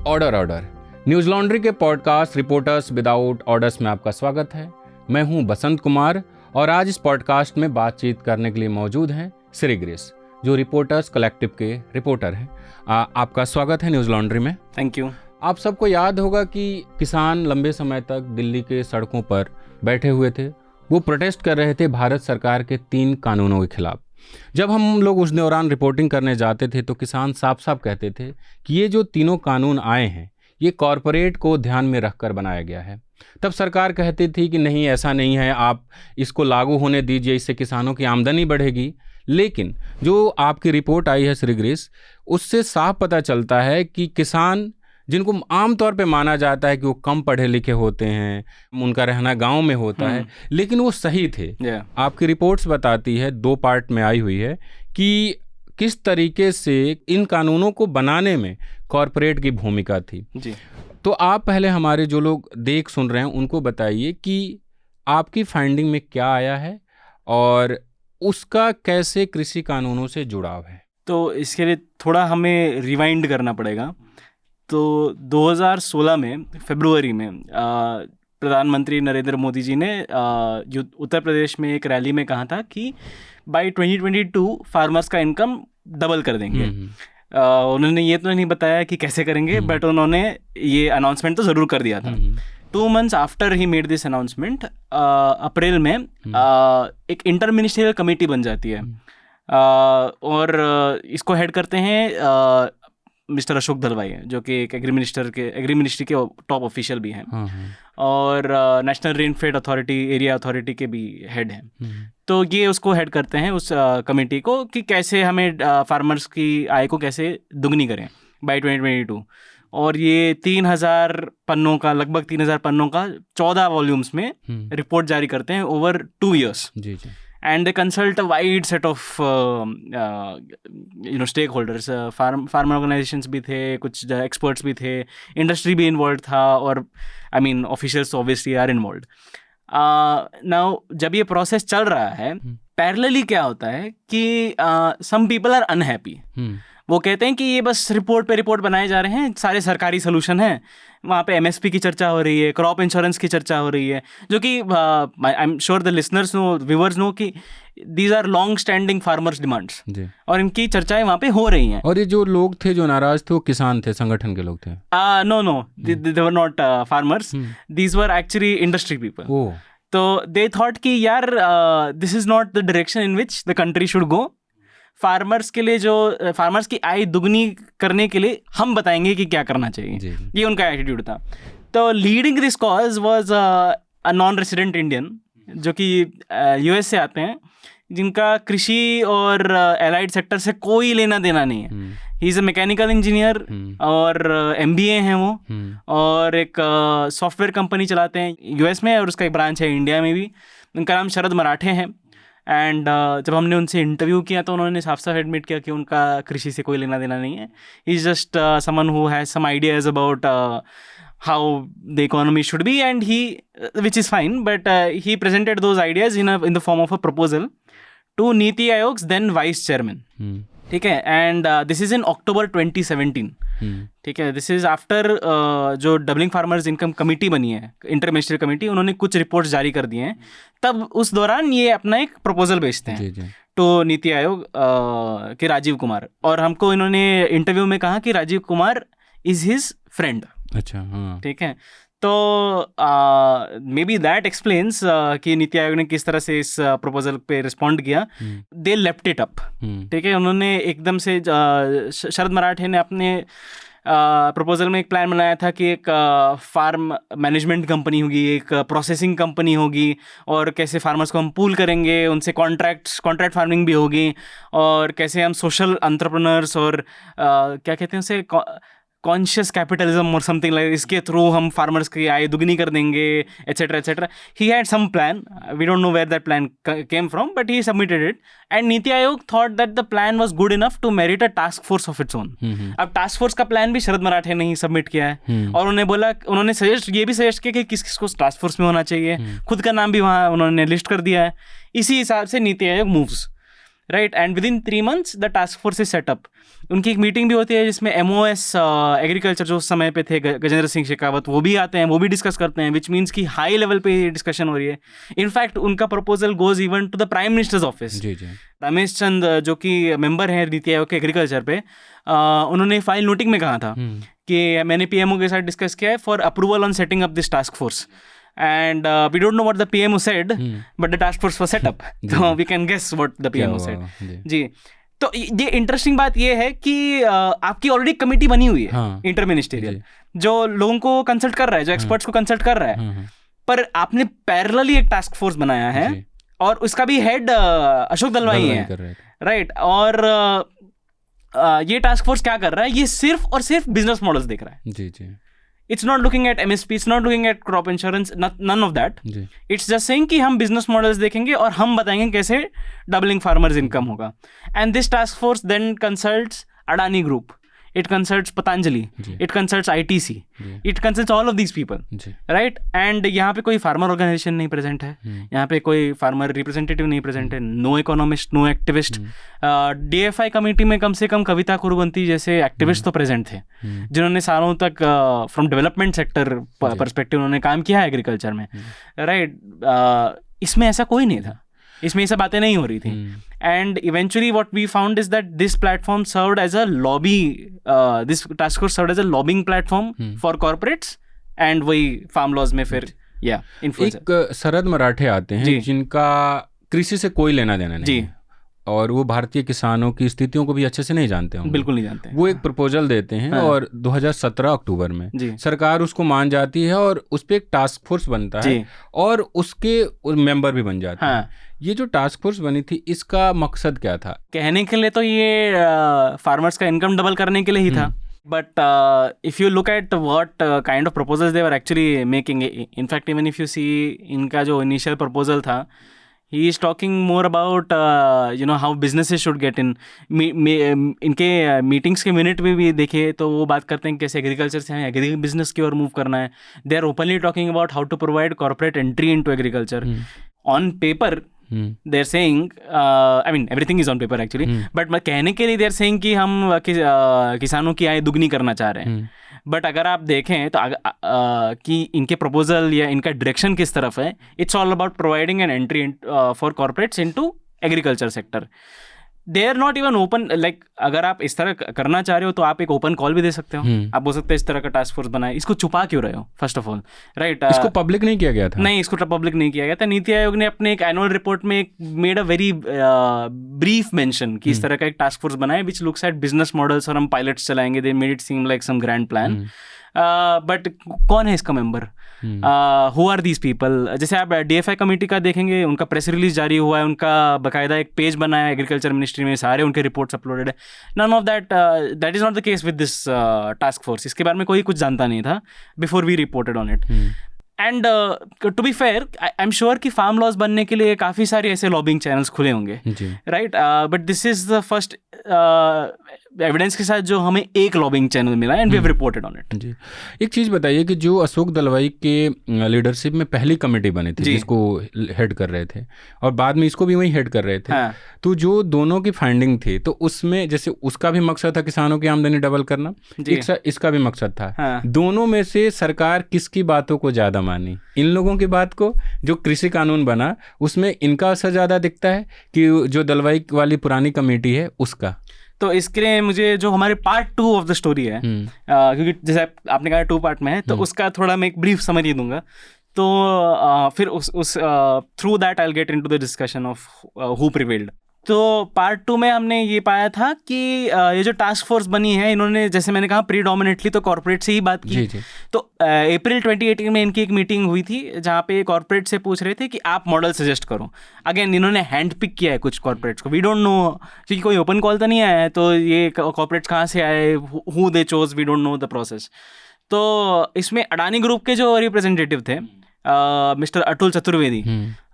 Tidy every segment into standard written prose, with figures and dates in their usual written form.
Order order news laundry के podcast reporters without orders में आपका स्वागत है। मैं हूं बसंत कुमार और आज इस पॉडकास्ट में बातचीत करने के लिए मौजूद हैं श्री ग्रेस, जो रिपोर्टर्स कलेक्टिव के रिपोर्टर हैं। आपका स्वागत है न्यूज लॉन्ड्री में। Thank you. आप सबको याद होगा कि किसान लंबे समय तक दिल्ली के सड़कों पर बैठे हुए थे। वो प्रोटेस्ट कर रहे थे भारत सरकार के 3 कानूनों के खिलाफ। जब हम लोग उस दौरान रिपोर्टिंग करने जाते थे तो किसान साफ साफ कहते थे कि ये जो तीनों कानून आए हैं ये कॉरपोरेट को ध्यान में रखकर बनाया गया है। तब सरकार कहती थी कि नहीं, ऐसा नहीं है, आप इसको लागू होने दीजिए, इससे किसानों की आमदनी बढ़ेगी। लेकिन जो आपकी रिपोर्ट आई है श्री ग्रेस, उससे साफ पता चलता है कि किसान, जिनको आमतौर पे माना जाता है कि वो कम पढ़े लिखे होते हैं, उनका रहना गांव में होता है, लेकिन वो सही थे। आपकी रिपोर्ट्स बताती है, 2 पार्ट में आई हुई है, कि किस तरीके से इन कानूनों को बनाने में कॉरपोरेट की भूमिका थी जी। तो आप पहले हमारे जो लोग देख सुन रहे हैं उनको बताइए कि आपकी फाइंडिंग में क्या आया है और उसका कैसे कृषि कानूनों से जुड़ाव है। तो इसके लिए थोड़ा हमें रिवाइंड करना पड़ेगा। तो 2016 में फरवरी में प्रधानमंत्री नरेंद्र मोदी जी ने उत्तर प्रदेश में एक रैली में कहा था कि बाय 2022 फार्मर्स का इनकम डबल कर देंगे। उन्होंने ये तो नहीं बताया कि कैसे करेंगे, बट उन्होंने ये अनाउंसमेंट तो ज़रूर कर दिया था। 2 months after he made this announcement, अप्रैल में एक इंटर मिनिस्ट्रियल कमेटी बन जाती है और इसको हेड करते हैं मिस्टर अशोक दलवाई, जो कि एक एग्री मिनिस्ट्री के टॉप ऑफिशियल भी हैं और national rainfed authority, area authority के भी हेड हैं। तो ये उसको हेड करते हैं उस कमेटी को कि कैसे हमें फार्मर्स की आय को कैसे दुगनी करें बाय 2022। और ये 3000 पन्नों का, लगभग 3000 पन्नों का 14 वॉल्यूम्स में रिपोर्ट जारी करते हैं ओवर 2 years। जी जी। And they consult a wide set of stakeholders, farmer organizations भी थे, कुछ experts भी थे, industry भी involved था और officials obviously are involved। Now जब ये process चल रहा है, parallelly क्या होता है कि some people are unhappy। वो कहते हैं कि ये बस रिपोर्ट पे रिपोर्ट बनाए जा रहे हैं, सारे सरकारी सोल्यूशन हैं। वहाँ पे MSP की चर्चा हो रही है, क्रॉप इंश्योरेंस की चर्चा हो रही है, जो कि I am sure the listeners know, viewers know कि these are long standing farmers demands और इनकी चर्चाएं वहाँ पे हो रही हैं। और ये जो लोग थे जो नाराज थे वो किसान थे, संगठन के लोग थे? No, they were not farmers, these were actually industry people. तो दे थॉट कि यार this is not the direction in which the country should go. Farmers के लिए, जो फार्मर्स की आय दुगनी करने के लिए हम बताएंगे कि क्या करना चाहिए, ये उनका एटीट्यूड था। तो leading this cause was a non resident Indian, जो कि US से आते हैं, जिनका कृषि और एलाइड सेक्टर से कोई लेना देना नहीं है। He is a mechanical engineer और MBA हैं वो, और एक सॉफ्टवेयर कंपनी चलाते हैं US में और उसका एक ब्रांच है इंडिया में भी। उनका नाम शरद मराठे हैं। एंड जब हमने उनसे इंटरव्यू किया तो उन्होंने साफ साफ एडमिट किया कि उनका कृषि से कोई लेना देना नहीं है। He is just someone who has some ideas about how the economy should be, and he, which is fine, but he presented those ideas in the form of a proposal to NITI Aayog's then vice chairman. ठीक है, and this is in October 2017। ठीक है, this is after जो doubling farmers income committee बनी है, inter ministerial committee, उन्होंने कुछ reports जारी कर दिए हैं। तब उस दौरान ये अपना एक प्रपोजल भेजते हैं तो नीति आयोग के राजीव कुमार, और हमको इन्होंने इंटरव्यू में कहा कि Rajiv Kumar is his friend. अच्छा, हाँ, ठीक है। तो मे बी दैट एक्सप्लेन्स कि नीति आयोग ने किस तरह से इस प्रपोजल पे रिस्पॉन्ड किया। They left it up. ठीक है, उन्होंने एकदम से शरद मराठे ने अपने प्रपोजल में एक प्लान बनाया था कि एक फार्म मैनेजमेंट कंपनी होगी, एक प्रोसेसिंग कंपनी होगी, और कैसे फार्मर्स को हम पूल करेंगे, उनसे कॉन्ट्रैक्ट फार्मिंग भी होगी, और कैसे हम सोशल एंटरप्रेन्योर्स और क्या कहते हैं उसे, कॉन्शियस कैपिटलिज्म और समथिंग लाइक, इसके थ्रू हम फार्मर्स की आय दुगनी कर देंगे, etcetera etcetera. He had some plan, we don't know where that plan came from, but he submitted it, and NITI Aayog thought that the plan was good enough to merit a task force of its own. अब task force का plan भी शरद मराठे ने ही submit किया है, और उन्होंने ये भी सजेस्ट किया कि किस किस को टास्क फोर्स में होना चाहिए, खुद का नाम भी वहाँ उन्होंने लिस्ट कर दिया है। इसी हिसाब से NITI Aayog moves, right, and with in 3 months the task force is setup. उनकी एक मीटिंग भी होती है जिसमें MOS एग्रीकल्चर जो उस समय पे थे गजेंद्र सिंह शेखावत, वो भी आते हैं, वो भी डिस्कस करते हैं, विच मीन्स कि हाई लेवल पे डिस्कशन हो रही है. इनफैक्ट उनका proposal goes even to the prime ministers office. Ramesh Chand जो कि मेंबर हैं नीति आयोग के एग्रीकल्चर पे, उन्होंने फाइल नोटिंग में कहा था कि मैंने PMO के साथ डिस्कस किया है for approval on setting up this task force. And we don't know what the PMO said, but the task force was set up. So we can guess what the PMO said. जी, तो ये interesting बात ये है कि आपकी already committee बनी हुई है इंटर मिनिस्टेरियल, जो लोगों को कंसल्ट कर रहा है, जो एक्सपर्ट्स को कंसल्ट कर रहा है, पर आपने पैरेलली एक टास्क फोर्स बनाया है और उसका भी हेड अशोक दलवाई है, राइट. और ये टास्क फोर्स क्या कर रहा है, ये सिर्फ और सिर्फ बिजनेस मॉडल्स देख रहा है. जी जी. It's not looking at MSP, it's not looking at crop insurance, none of that. It's just saying कि हम business models देखेंगे और हम बताएंगे कैसे doubling farmers income होगा. And this task force then consults Adani Group, it consults Patanjali, it consults ITC, it consults all of these people, right? And यहाँ पे कोई farmer organization नहीं present है, यहाँ पे कोई farmer representative नहीं present है, no economist, no activist. DFI committee में कम से कम कविता कुरुवंती जैसे एक्टिविस्ट तो प्रेजेंट थे, जिन्होंने सालों तक फ्रॉम डेवलपमेंट सेक्टर पर्सपेक्टिव उन्होंने काम किया है एग्रीकल्चर में, राइट. इसमें ऐसा कोई नहीं था, इसमें ये सब बातें नहीं हो रही थी. And eventually what we found is that this platform served as a lobby, this task force served as a lobbying platform for corporates, and वही फार्म लॉज में फिर एक शरद मराठे आते हैं जिनका कृषि से कोई लेना देना नहीं है और वो भारतीय किसानों की स्थितियों को भी अच्छे से नहीं जानते होंगे. बिल्कुल नहीं जानते. वो एक प्रपोजल देते हैं और 2017 अक्टूबर में सरकार उसको मान जाती है और उस पर एक टास्क फोर्स बनता है और उसके मेंबर भी बन जाते हैं. ये जो टास्क फोर्स बनी थी, इसका मकसद क्या था? कहने के लिए तो ये फार्मर्स का इनकम डबल करने के लिए ही था. But if you look at what kind of proposals they were actually making, in fact even if you see इनका जो initial proposal था, he is talking more about how businesses should get in. इनके meetings के minute में भी देखे तो वो बात करते हैं कैसे एग्रीकल्चर से हमें एग्री बिजनेस की ओर मूव करना है. They are openly talking about how to provide corporate entry into agriculture. On paper they are saying, I mean everything is on paper actually, but कहने के लिए they are saying कि हम किसानों की आय दुगनी करना चाह रहे हैं. बट अगर आप देखें तो कि इनके प्रपोजल या इनका डायरेक्शन किस तरफ है, it's all about providing an entry for corporates into agriculture sector. They are not even open, like अगर आप इस तरह करना चाह रहे हो तो आप एक ओपन कॉल भी दे सकते हो. आप बोल सकते हो इस तरह का टास्क फोर्स बनाए. इसको छुपा क्यों रहे हो फर्स्ट ऑफ ऑल, राइट? इसको पब्लिक नहीं किया गया था. नहीं, इसको पब्लिक नहीं किया गया था. नीति आयोग ने अपने एक एनुअल रिपोर्ट में made a very brief mention कि इस तरह का एक टास्क फोर्स बनाए which looks at business models और हम पायलट्स चलाएंगे. They made it seem like some grand plan. But कौन है इसका member? Who are these people? जैसे आप DFI कमेटी का देखेंगे, उनका प्रेस रिलीज जारी हुआ है, उनका बाकायदा एक पेज बना है एग्रीकल्चर मिनिस्ट्री में, सारे उनके रिपोर्ट्स अपलोडेड है. None of that is not the case with this task force. इसके बारे में कोई कुछ जानता नहीं था before we reported on it. And to be fair, I am sure कि फार्म लॉज बनने के लिए काफ़ी सारे ऐसे लॉबिंग चैनल्स खुले होंगे, right? But this is the first evidence के साथ जो हमें एक लॉबिंग चैनल मिला and we have reported on it. जी, एक चीज़ बताइए कि जो अशोक दलवाई के लीडरशिप में पहली कमेटी बनी थी जिसको हेड कर रहे थे और बाद में इसको भी वही हेड कर रहे थे, तो जो दोनों की फाइंडिंग थी तो उसमें जैसे उसका भी मकसद था किसानों की आमदनी डबल करना, इसका भी मकसद था. दोनों में से सरकार किसकी बातों को ज़्यादा मानी? इन लोगों की बात को, जो कृषि कानून बना उसमें इनका असर ज़्यादा दिखता है कि जो दलवाई वाली पुरानी कमेटी है उसका? तो इसके लिए मुझे जो हमारे पार्ट 2 ऑफ द स्टोरी है, क्योंकि जैसे आपने कहा 2 पार्ट में है, तो उसका थोड़ा मैं एक ब्रीफ समरी दूंगा. तो फिर उस through that I will get into the discussion of who prevailed. तो पार्ट 2 में हमने ये पाया था कि ये जो टास्क फोर्स बनी है, इन्होंने जैसे मैंने कहा प्रीडोमिनेटली तो कॉर्पोरेट से ही बात की. जी. तो अप्रैल 2018 में इनकी एक मीटिंग हुई थी जहाँ पे कॉर्पोरेट से पूछ रहे थे कि आप मॉडल सजेस्ट करो. अगेन इन्होंने हैंड पिक किया है कुछ कॉर्पोरेट्स को. वी डोंट नो, क्योंकि कोई ओपन कॉल तो नहीं आया है, तो ये कॉर्पोरेट्स कहाँ से आए, who they chose, we don't know the process. तो इसमें अडानी ग्रुप के जो रिप्रेजेंटेटिव थे मिस्टर अतुल चतुर्वेदी,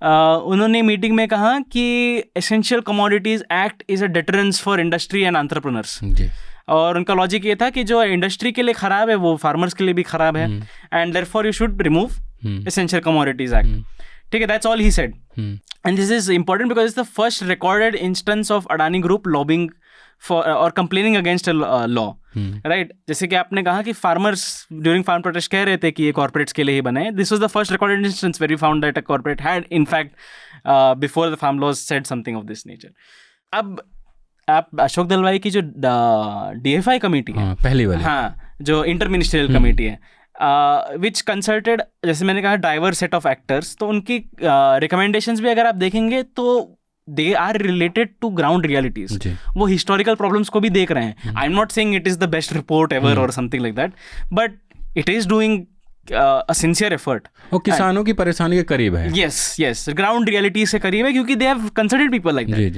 उन्होंने मीटिंग में कहा कि essential commodities act is a deterrence for industry and entrepreneurs. और उनका लॉजिक ये था कि जो इंडस्ट्री के लिए खराब है वो फार्मर्स के लिए भी खराब है, and therefore you should remove essential commodities act. ठीक है, that's all he said. And this is important because it's the first recorded instance of Adani Group lobbying for or complaining against a law. Right? जैसे कि आपने कहा कि farmers during farm protest कह रहे थे कि ये corporates के लिए ही बने. This was the first recorded instance where we found that a corporate had in fact before the farm laws said something of this nature. अब आप अशोक दलवाई की जो DFI कमेटी है, पहली वाली, हाँ, जो इंटर मिनिस्ट्रियल कमेटी है, विच कंसल्टेड, जैसे मैंने कहा, डाइवर्स सेट ऑफ एक्टर्स, तो उनकी रिकमेंडेशंस भी अगर आप देखेंगे तो they are related to ground realities. वो हिस्टोरिकल प्रॉब्लम्स को भी देख रहे हैं. I am not saying it is the best report ever और something like that, but it is doing a sincere effort. वो किसानों की परेशानी के करीब है. yes, ग्राउंड रियलिटी से करीब है, क्योंकि they have consulted people like that.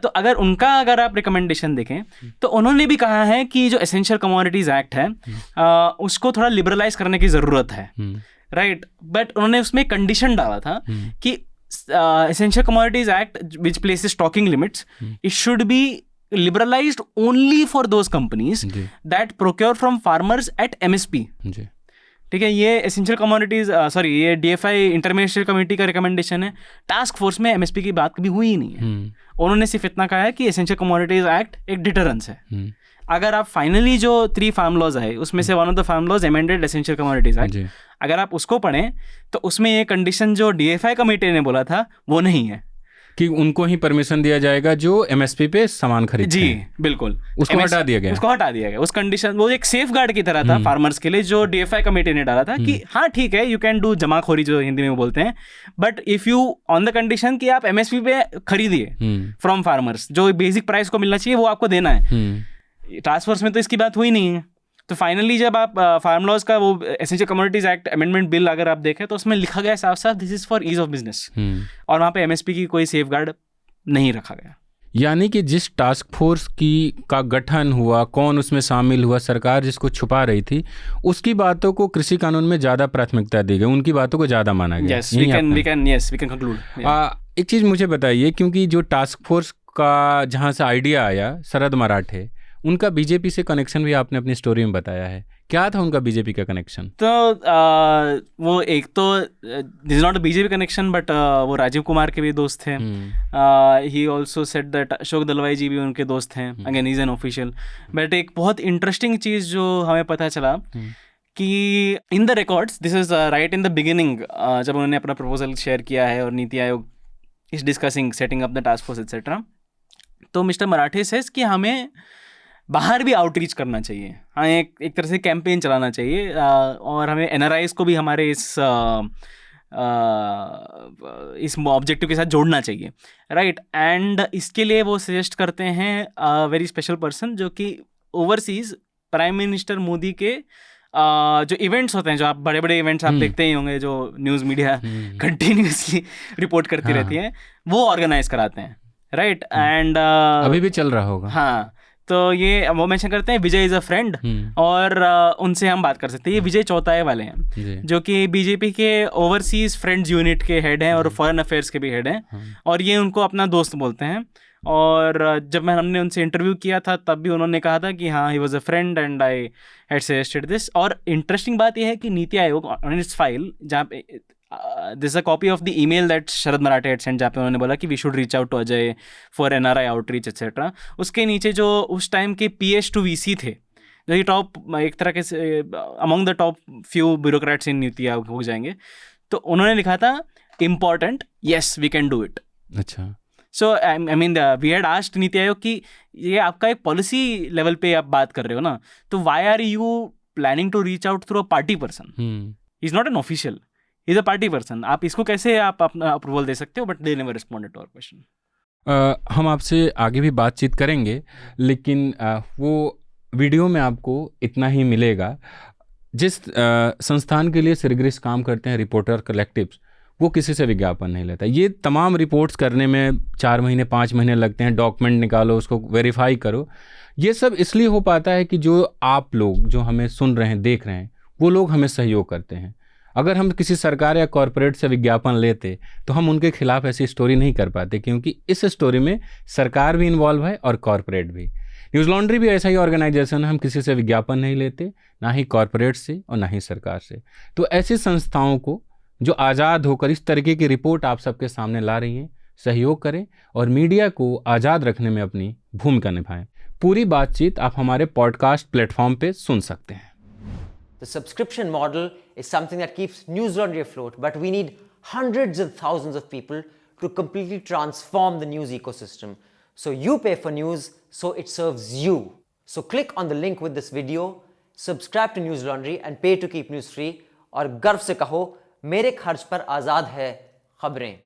तो अगर आप रिकमेंडेशन देखें तो उन्होंने भी कहा है कि जो एसेंशियल कमोडिटीज एक्ट है उसको थोड़ा लिबरलाइज करने की ज़रूरत है. राइट, बट उन्होंने उसमें कंडीशन डाला था कि essential commodities act which places stocking limits, it should be liberalized only for those companies that procure from farmers at MSP. ठीक है, ये एसेंशियल कमोडिटीज ये DFI इंटरमिनिस्ट्रियल कमेटी का रिकमेंडेशन है. टास्क फोर्स में MSP की बात कभी हुई ही नहीं है. उन्होंने सिर्फ इतना कहा है कि एसेंशियल कमोडिटीज एक्ट एक डिटरेंस है. अगर आप फाइनली जो 3 फार्म लॉज आए उसमें से one of the farm laws amended essential commodities act, अगर आप उसको पढ़ें तो उसमें ये कंडीशन जो DFI कमेटी ने बोला था वो नहीं है कि उनको ही परमिशन दिया जाएगा जो MSP पे सामान खरीदते हैं. जी बिल्कुल, उसको हटा दिया गया. उस कंडीशन, वो एक सेफ गार्ड की तरह था फार्मर्स के लिए, जो DFI कमेटी ने डाला था कि हाँ ठीक है, यू कैन डू जमाखोरी, जो हिंदी में बोलते हैं, but if you on the condition कि आप MSP पे खरीदिए फ्रॉम फार्मर्स, जो बेसिक प्राइस को मिलना चाहिए वो आपको देना है. टास्क फोर्स में तो इसकी बात हुई नहीं है. तो फाइनली जब आप फार्म लॉज का वो essential commodities act amendment bill अगर आप देखें तो उसमें लिखा गया साफ साफ, this is for ease of business, और वहाँ पे MSP की कोई सेफ गार्ड नहीं रखा गया. यानी कि जिस टास्क फोर्स का गठन हुआ, कौन उसमें शामिल हुआ, सरकार जिसको छुपा रही थी, उसकी बातों को कृषि कानून में ज़्यादा प्राथमिकता दी गई, उनकी बातों को ज़्यादा माना गया. Yes, we can conclude. एक चीज़ मुझे बताइए, क्योंकि जो टास्क फोर्स का जहाँ से आइडिया आया, शरद मराठे, उनका बीजेपी से कनेक्शन भी आपने अपनी स्टोरी में बताया है. क्या था उनका बीजेपी का कनेक्शन? तो वो एक तो this is not a BJP connection, but वो राजीव कुमार के भी दोस्त थे. He also said that Ashok Dalwai ji भी उनके दोस्त हैं. Again is an official. But एक बहुत इंटरेस्टिंग चीज़ जो हमें पता चला कि in the records, this is right in the beginning, जब उन्होंने अपना प्रपोजल शेयर किया है और NITI Aayog is discussing setting up the task force etcetera, तो मिस्टर मराठे सेज कि हमें बाहर भी आउटरीच करना चाहिए, हाँ, एक तरह से कैंपेन चलाना चाहिए, और हमें NRIs को भी हमारे इस ऑब्जेक्टिव के साथ जोड़ना चाहिए. राइट, एंड इसके लिए वो सजेस्ट करते हैं वेरी स्पेशल पर्सन, जो कि ओवरसीज प्राइम मिनिस्टर मोदी के जो इवेंट्स होते हैं, जो आप बड़े बड़े इवेंट्स आप देखते ही होंगे, जो न्यूज़ मीडिया कंटिन्यूसली रिपोर्ट करती रहती है, वो ऑर्गेनाइज कराते हैं. राइट, एंड अभी भी चल रहा होगा. हाँ, तो ये वो मेंशन करते हैं विजय इज़ अ फ्रेंड, और उनसे हम बात कर सकते हैं. ये विजय चौताये वाले हैं, जो कि बीजेपी के ओवरसीज फ्रेंड्स यूनिट के हेड हैं और फॉरेन अफेयर्स के भी हेड हैं, और ये उनको अपना दोस्त बोलते हैं. और जब हमने उनसे इंटरव्यू किया था तब भी उन्होंने कहा था कि हाँ, he was a friend and I had suggested this. और इंटरेस्टिंग बात यह है कि NITI Aayog on it's file, जहाँ पे this a copy of the email that Sharad Marathe had sent, जहाँ पे उन्होंने बोला कि we should reach out to Ajay for NRI outreach etcetera. उसके नीचे जो उस टाइम के PS to VC थे, जो कि टॉप, एक तरह के among the top few bureaucrats in NITI Aayog हो जाएंगे, तो उन्होंने लिखा था important, yes we can do it. अच्छा. So I mean we had asked NITI Aayog कि ये आपका एक पॉलिसी लेवल पे आप बात कर रहे हो ना, तो why are you planning to reach out through a party person? He is not an official, is a party person. आप इसको कैसे आप अपना अप्रूवल दे सकते हो? But they never responded to our question. हम आपसे आगे भी बातचीत करेंगे, लेकिन वो वीडियो में आपको इतना ही मिलेगा. जिस संस्थान के लिए सिरग्रिस काम करते हैं, रिपोर्टर कलेक्टिव्स, वो किसी से विज्ञापन नहीं लेता. ये तमाम रिपोर्ट्स करने में 4 महीने 5 महीने लगते हैं. डॉक्यूमेंट निकालो, उसको वेरीफाई करो. ये सब इसलिए हो पाता है कि जो आप लोग जो हमें सुन रहे हैं, देख रहे हैं, वो लोग हमें सहयोग करते हैं. अगर हम किसी सरकार या कॉरपोरेट से विज्ञापन लेते तो हम उनके खिलाफ ऐसी स्टोरी नहीं कर पाते, क्योंकि इस स्टोरी में सरकार भी इन्वॉल्व है और कॉरपोरेट भी. न्यूज़ लॉन्ड्री भी ऐसा ही ऑर्गेनाइजेशन है. हम किसी से विज्ञापन नहीं लेते, ना ही कॉरपोरेट से और ना ही सरकार से. तो ऐसी संस्थाओं को जो आज़ाद होकर इस तरीके की रिपोर्ट आप सबके सामने ला रही हैं, सहयोग करें और मीडिया को आज़ाद रखने में अपनी भूमिका निभाएं। पूरी बातचीत आप हमारे पॉडकास्ट प्लेटफॉर्म पे सुन सकते हैं। The subscription model is something that keeps News Laundry afloat, but we need hundreds of thousands of people to completely transform the news ecosystem. So you pay for news, so it serves you. So click on the link with this video, subscribe to News Laundry and pay to keep news free और गर्व से कहो मेरे खर्च पर आज़ाद है खबरें।